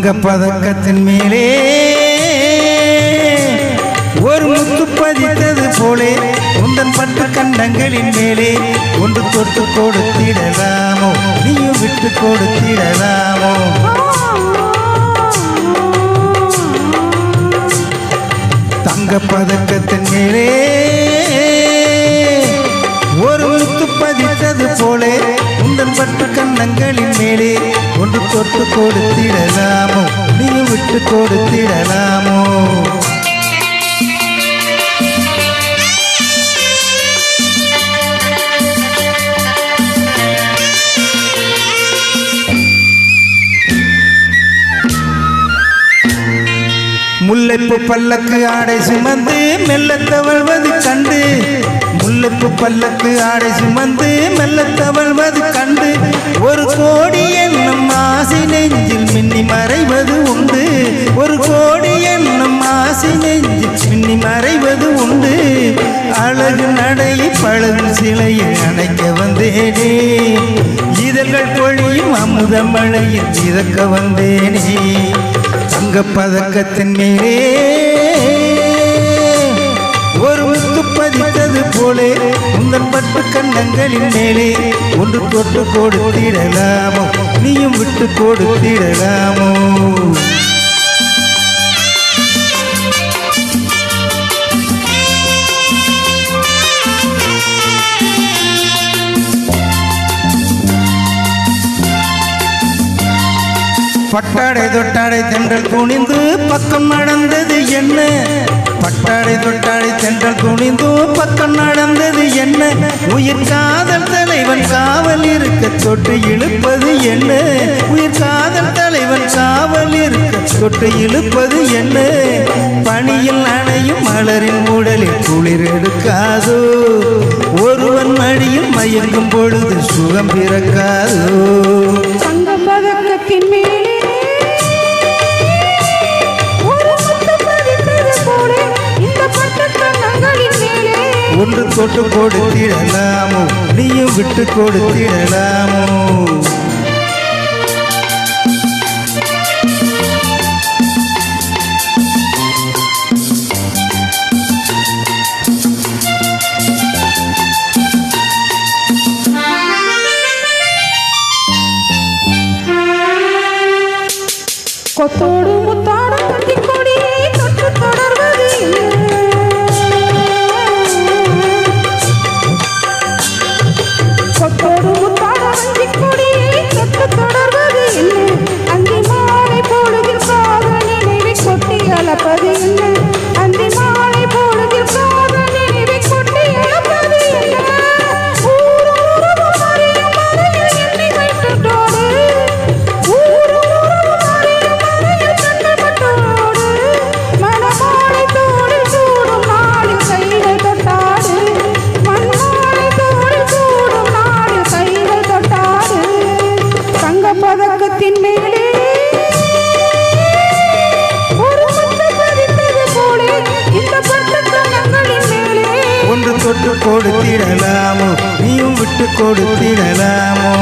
தங்க பதக்கத்தின் மேலே ஒரு முத்து பதித்தது போலே உந்தன் பட்டு கண்டங்களின் மேலே ஒன்று தொட்டு கொடுத்திடலாமோ நீயும் விட்டு கொடுத்திடலாமோ தங்க பதக்கத்தின் மேலே ஒரு முத்து பதித்தது போலே உந்தன் பட்டு கண்ணங்களின் மேலே ஒன்று தொட்டு கொடுத்திடலாமோ நீயும் விட்டு கொடுத்திடலாமோ முல்லைப்பு பல்லக்கு ஆடை சுமந்து மெல்ல தவழ்வது கண்டு முல்லைப்பு பல்லக்கு ஆடை சுமந்து மெல்ல தவழ்வது கண்டு ஒரு கோடி எண்ணம் ஆசை நெஞ்சில் மின்னி மறைவது உண்டு ஒரு கோடி எண்ணம் ஆசை நெஞ்சில் மின்னி மறைவது உண்டு அழகு நடை பழகு சிலையை அணைக்க வந்தேனே இதழ்கள் பொழியும் அமுத மழையில் மிதக்க வந்தேனே தங்க பதக்கத்தின் மேலே ஒரு முத்து பதித்தது போலே உங்கள் பட்டு கண்ணங்களின் மேலே ஒன்று தொட்டு கொடுத்திடலாமோ நீயும் விட்டு கொடுத்திடலாமோ பட்டாடை தொட்டாடை தென்றல் குனிந்து பக்கம் நடந்தது என்ன பட்டாடை தொட்டாடை தென்றல் குனிந்து பக்கம் நடந்தது என்ன உயிர் காதல் தலைவன் காவல் இருக்க தொட்டு இழுப்பது என்ன உயிர் காதல் தலைவன் காவல் இருக்க தொட்டு இழுப்பது என்ன பனியில் அணையும் மலரின் உடலில் குளிர் எடுக்காதோ ஒருவன் மடியில் மயங்கும் பொழுது சுகம் பிறக்காதோ தங்க பதக்கத்தின் மேலே ஒன்று தொட்டு கொடுத்திடலாமோ நீயும் விட்டு கொடுத்திடலாமோ கொத்தோடு முத்தாடு கொடி தொட்டு தொடர்வது கொத்தோடு முத்தாடு கொடி தொட்டு தொடர்வது என்ன அந்தி மாலை பொழுதில் காதல் நினைவை கொட்டி அளப்பது என்ன அந்தி மாலை பொழுதில் காதல் நினைவை கொட்டி அளப்பது என்ன பதக்கத்தின் மேலே ஒரு முத்து பதித்தது போலே இந்த பட்டு கண்ணங்களின் மேலே ஒன்று தொட்டு கொடுத்திடலாமோ நீயும் விட்டு கொடுத்திடலாமோ